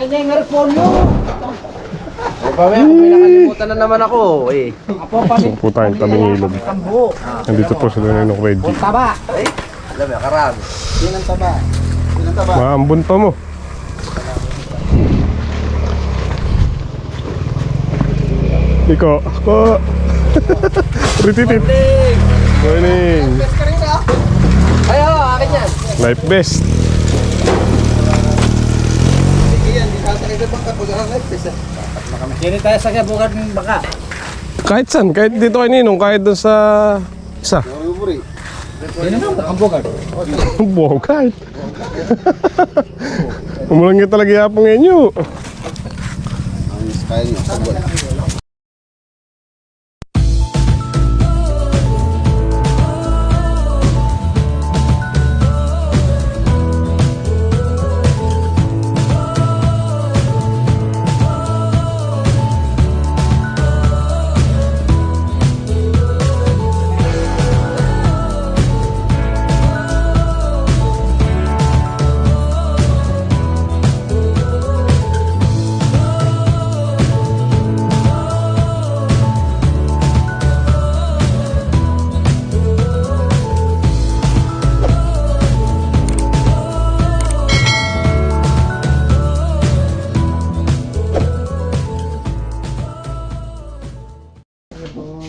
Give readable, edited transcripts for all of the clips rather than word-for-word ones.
Ayun na yung harponyo. O pamaya, kung may nakalimutan na naman ako eh. Apo pa din. Po tayong tabing ilog. Tambo. Nandito po sila ng Reggie. Taba. Ay, alam mo, karami. Yun ang taba. Yun ang taba. Maambon pa mo. Iko, ako. Rititit. Morning. Ay, akin yan. Life best. Kini tayo sa kabugan ng baka. Kahit saan, kahit dito kay Ninong, kahit doon sa isa. Yun ang kabugan. Buhaw kahit. Umulang nga talaga yapong inyo. Ang style nyo, sabon.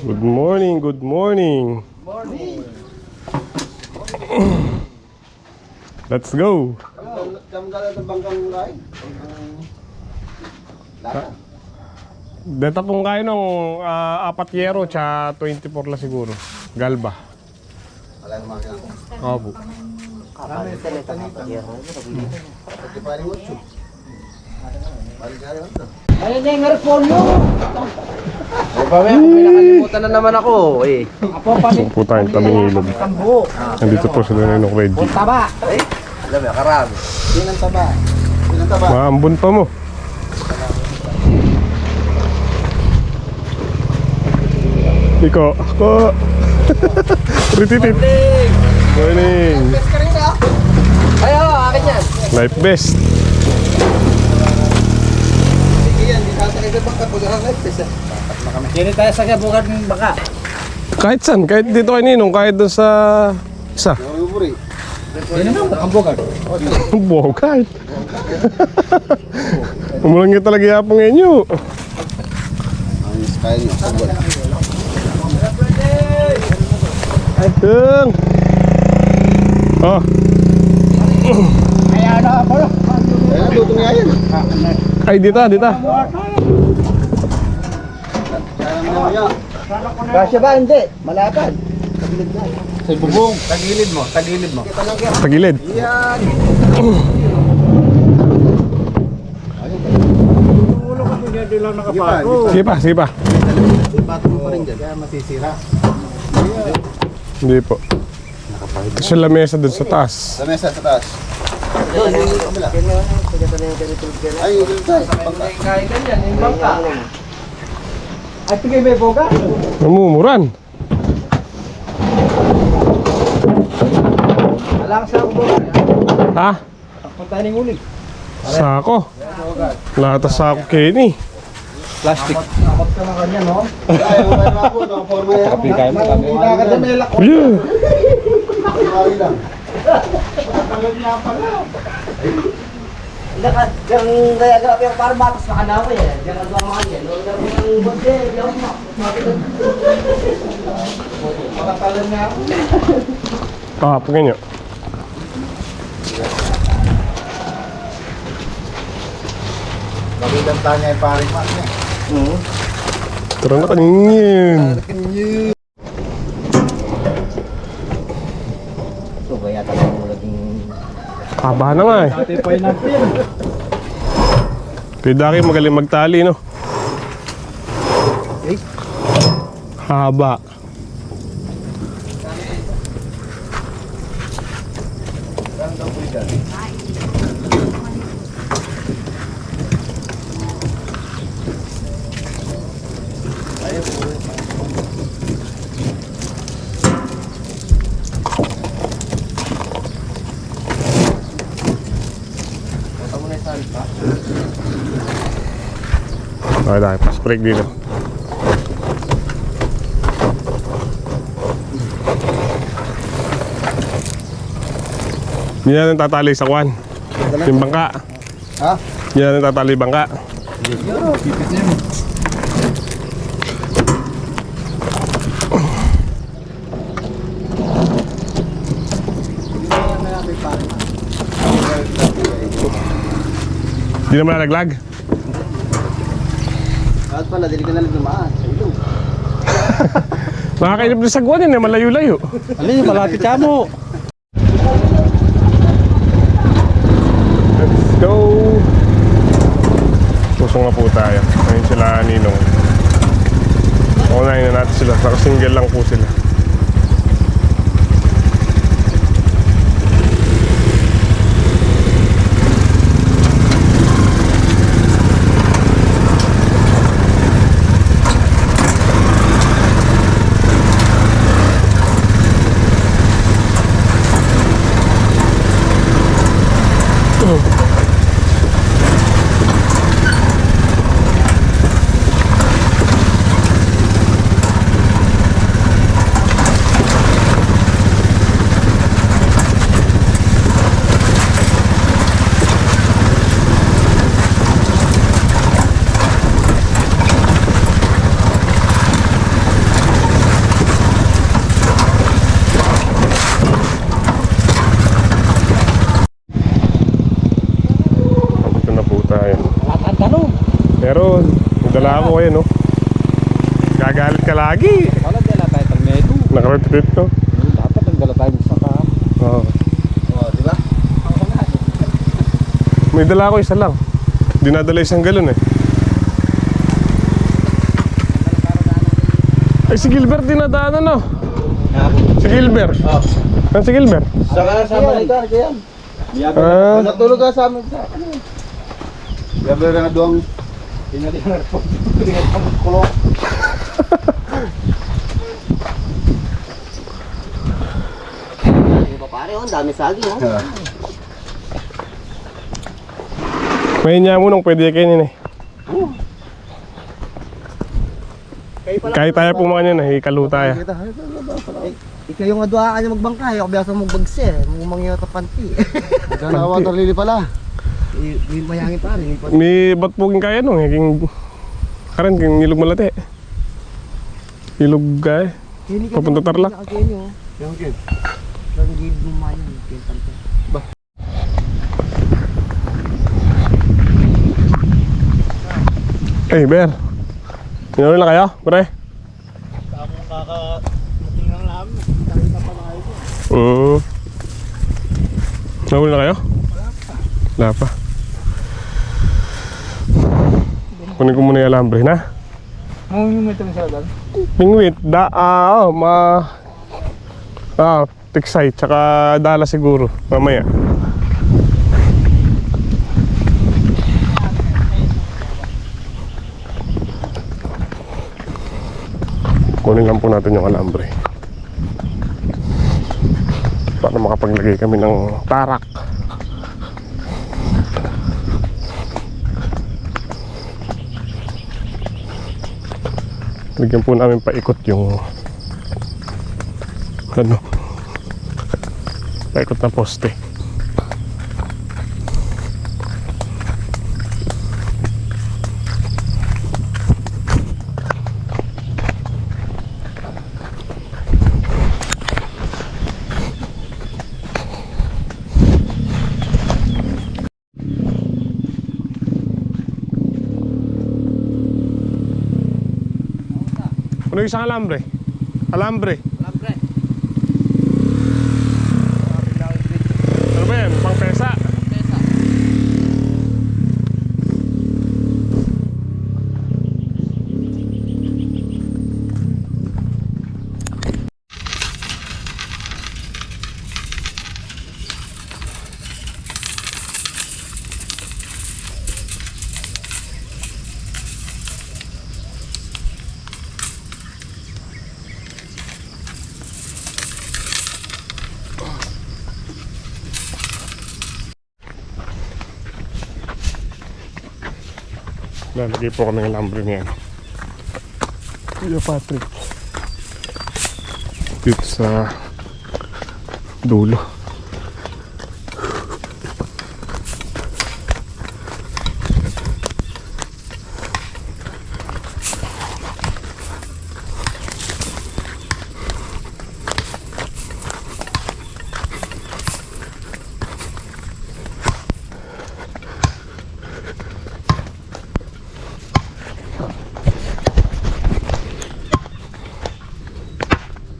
Good morning, good morning. Let's go. Deta pong kayo nung 4 yero tsa 24 la siguro. Galba. Wala naman kaya. Opo. Ayun na yung harponyo. O pamaya, kung may nakalimutan na naman ako eh. Apo pa din. Po tayong tabing ilog. Tambo. Nandito po sila ng Reggie. Taba. Ay, alam mo, karami. Yun ang taba. Yun ang taba. Maambon pa mo. Iko, ako. Rititit. Morning. Ay, akin yan. Life best. Kini tayo sa kabugan ng baka. Kahit saan, kahit dito kay Ninong, kahit doon sa isa. Yun ang kabugan. Buhaw kahit. Umulang nga talaga yapong inyo. Ang style nyo, sabon. Ayun. Oh, Kaya na ako. Kaya dutong nga yan. ay dita, dita. Kasya ba? Hindi. Malapad. Sa bubong. Tagilid mo, tagilid mo. Tagilid. Yan. Sige pa, sige pa. Bato mo pa rin dyan. Kaya masisira. Hindi po. Kasi lamesa dun sa taas. Sa mesa sa taas. Ay, yung tayo. Kahit ganyan, yung bangka. Ay, tigay may boga. Namumuran. Alang sa ako boga. Ha? Punta ng ulig. Sako. Lahat ng sako Kenny. Plastic. Takot ka na kanya, no? Ay, okay na ako. Nakaporma yan. Kapil kayo mo. Hindi ka dyan may lakot. Yeah. Kumari lang. Yung gaya-gaya yung parang batas na kanawa eh. Diyan ang mga yan. Yung bunde, yung makatalan nga ako. Pagin nyo. Magandang tanya ay paring mat eh. Tara na kanyin. Ito ba yata lang mo naging... Haba na nga eh. Ate pa yung nagpil. Kaya Daki magaling magtali no. Haba. Okay, dahil fast break dito. Hindi natin tatali sa kwan. Yung bangka. Ha? Hindi natin tatali yung bangka. Hindi naman nalaglag. At pala, dili ka na lang dumaan. Sa ilong. Nakakainip na sa kwan yun, malayo-layo. Alin, malapit ka mo. Let's go! Pusong nga po tayo. Ngayon sila Ninong. Unahin na natin sila. Nakasingle lang po sila. Ito na po tayo. Pero, nadala ako kayo, no? Gagalit ka lagi. Wala dala tayo pag medo. Nakaretrip to. Dapat ang dala tayo sa ka. Oo. Oh, di ba? May dala ako isa lang. Dinadala isang galon eh. Ay, si Gilbert dinadaanan, no? Si Gilbert. Ah, si Gilbert. Saka sa Balikan, kaya. Ah, Natulog ka sa amin sa ano. Gabi rin nga doang Pinalingar po. Pinalingar po kulo. Ano ba pare, ang dami saging, oh. may nyamunong pwede kainin eh. Kahit tayo pumakan yan eh, ikalu tayo. Ikaw yung adwa ka niya magbangkay, ako biasa magbagse, mangyaw ta panti. Ganawa tarlili pala. May mayangin pare, may panti. May ba't puging kaya nung eh, king... Karen, king ilog malate. Ilog kaya. Papunta Tarlac. Yung kid. Yung gid mo mayan, kaya panti. Eh, Ber. Inuwi na kayo, pre? Nahuli na kayo? Wala pa. Kunin ko muna yung alambre na. Yung ito sa dal. Pingwit, tiksay, tsaka dala siguro, mamaya. Kunin lang po natin yung alambre para makapaglagay kami ng tarak. Lagyan po namin paikot yung paikot na poste. Ano yung isang alambre? Alambre. Ano ba yan? Pang pesa? Lalagay po kami ng lambre niyan. Kuya Patrick. Dito sa dulo.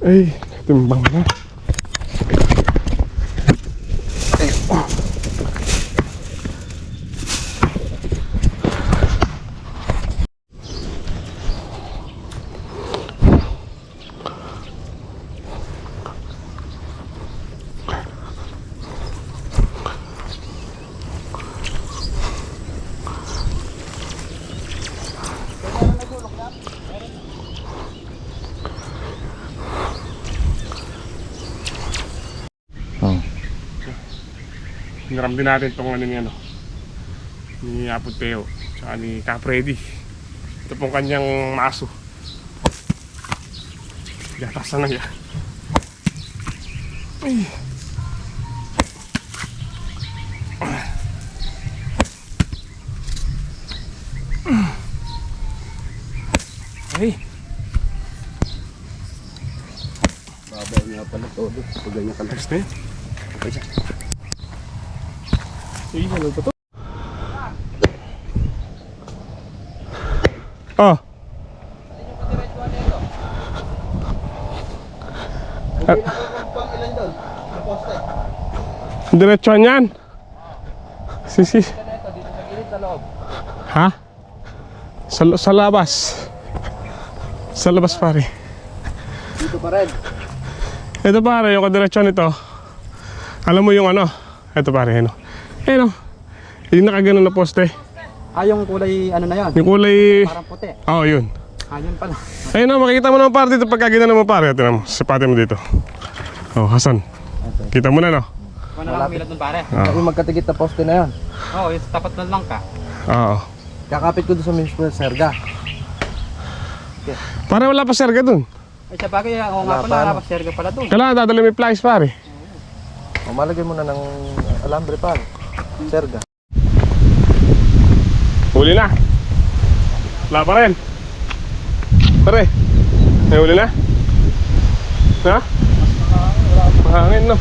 Ay, timbang na. Hinaram din natin itong ano ni ni Aputeo tsaka ni Capredi. Ito pong kanyang maso. Gatas na niya. Ay. Ay. Babaw nga pala to. Pag ganyan ka lang. Next na yun. Okay siya. Ay, ano pa to? Oh. Ilan doon? Sa poste. Diretsuhan yan. Sisi. Ha? Sa labas. Sa labas pare. Dito pa rin. Ito pare, yung kadiretsuhan nito. Alam mo yung ano? Ito pare, ano? Ayun o. Yung nakaganon na poste. Ah, yung kulay ano na yan? Yung kulay... Parang puti. Oo, yun. Ah, yun pala. Ayun o, makikita mo naman pare dito pagka ginanon mo pare. Tignan mo, sipatin mo dito. Oh, Hasan. Kita mo na no? Kung na lang kumilat nun pare. Yung magkatigit na poste na yan. Oo, yung tapat na lang ka. Oo. Kakapit ko doon sa mismo serga. Pare wala pa serga dun. Ay, sa bagay, oo nga Wala pala, pa, nakapagserga pala doon. Kailangan dadali may flies pare. O, malagay mo na ng alambre pa. Serga. Huli na. Wala pa rin. Pare, may huli na? Ha? Mahangin no.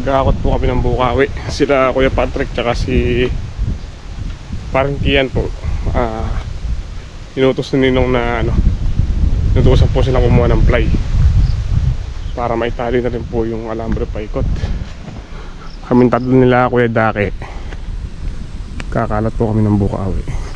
Gakot po kami ng Bukawi. Sila Kuya Patrick tsaka si parang Kian po. Inutos ni Ninong na ano, inutusan po silang kumuha ng ply para maitali na rin po yung alambre paikot. Kaming tatlo nila Kuya Dake. Kakalat po kami ng Bukawi.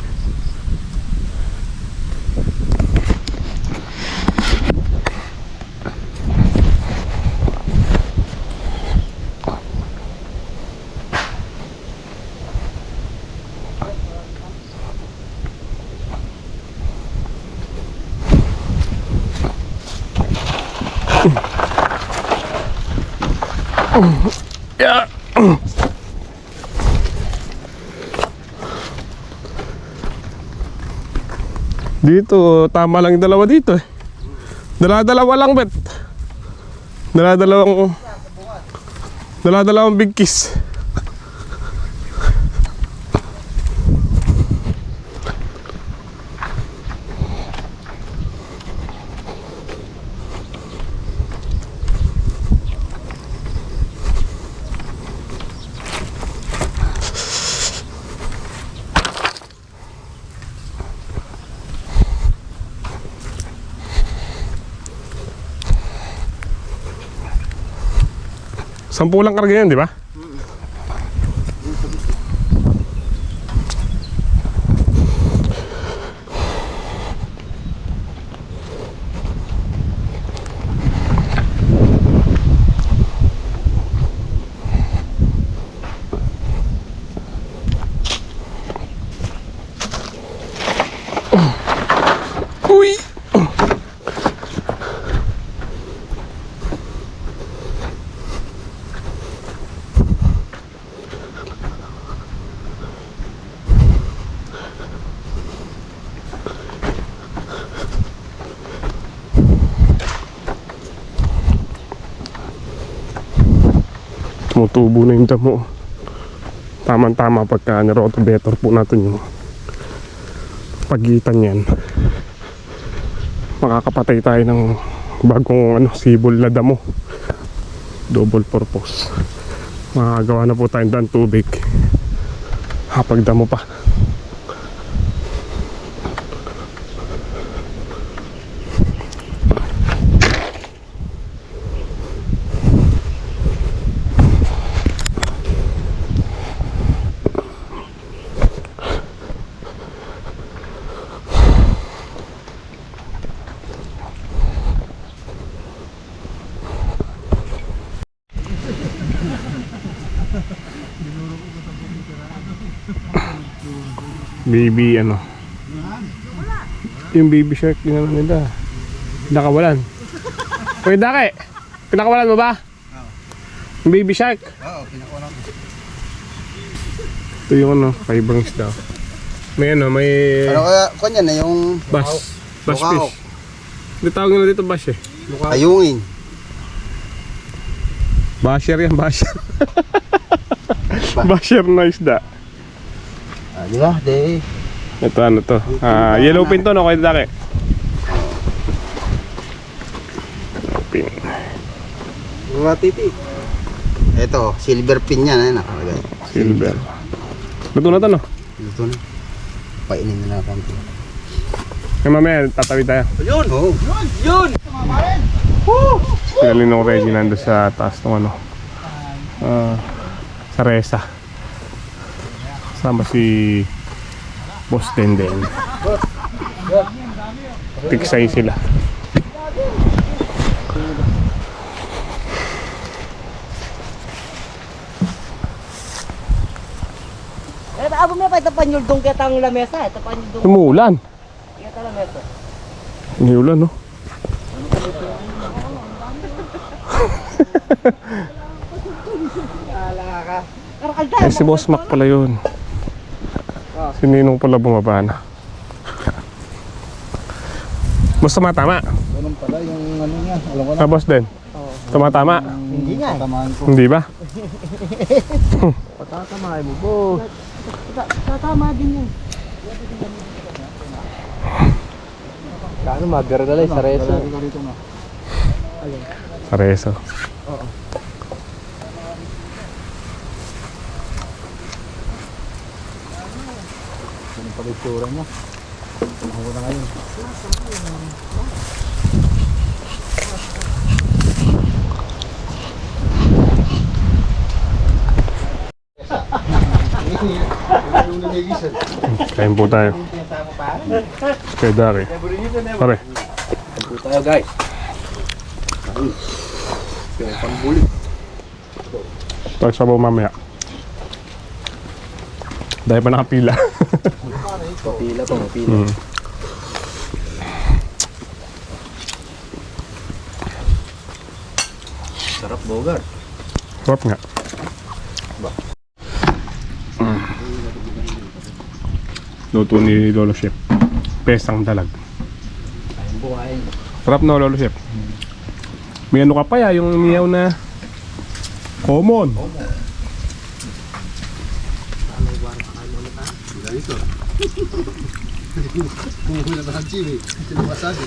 Yeah. Dito, tama lang yung dalawa dito eh. Dala-dalawa lang bet. Dala-dalawang big kiss. Sampu lang karga yan, di ba? Uy! tumutubo na yung damo. Tama-tama pagka nirotobetor po natin yung pagitan yan. Makakapatay tayo ng bagong sibol na damo. Double purpose. Makagawa na po tayong daan tubig kapag damo pa. Baby yung baby shark din nila nakawalan. Pwede dake pinakawalan mo ba? Yung baby shark? Oo, pinakawalan ko. Ito yung fiber isda. May may Ano kaya, kanya na yung bass Bukaw. fish. Hindi tawag nila dito bass eh. ayungin. Basher yan, basher. Basher na isda. Di ba? Ito to? Yellowfin to, no? Kaya dake. Pin. Mga titi. Ito, silver pin yan, nakalagay. Silver. Luto na to, no? Ito na. Painin na lang konti. Kaya mamaya, tatawid tayo. Yun! Oo. Sila Linong Reggie nando sa taas ng sa Resa. Kasama si Boss Denden. Tiksay sila. Abo mo pa ito panyuldong kita ang lamesa. Ito panyuldong Umuulan. kita lamesa. Umuulan, no? Eh, si Boss Mac pala yun. Si Ninong pala bumaba na. Basta tama. Ganun pala yung ano niya. Alam ko na. Boss din. Tama. Hindi nga. Tamaan ko. Hindi ba? Patatamay mo, boss. Tatama din yan. Kano magardalay sa reso? Sa Reso. Ganun pala yung tsura niya. Ako na ngayon. Kain po tayo. Kaya Dari. Pare. Ito tayo guys. Yung pambuli. Tayo sabaw mamaya. Dahil pa nakapila. Papila pa, mapila. Sarap bogar. Sarap nga. Luto ni Lolo Chef. Pesang dalag. Sarap no, Lolo Chef. May ano ka pa ya, yung umiyaw na common. Ganito. Kumuhula ba ng chili? Chili wasabi.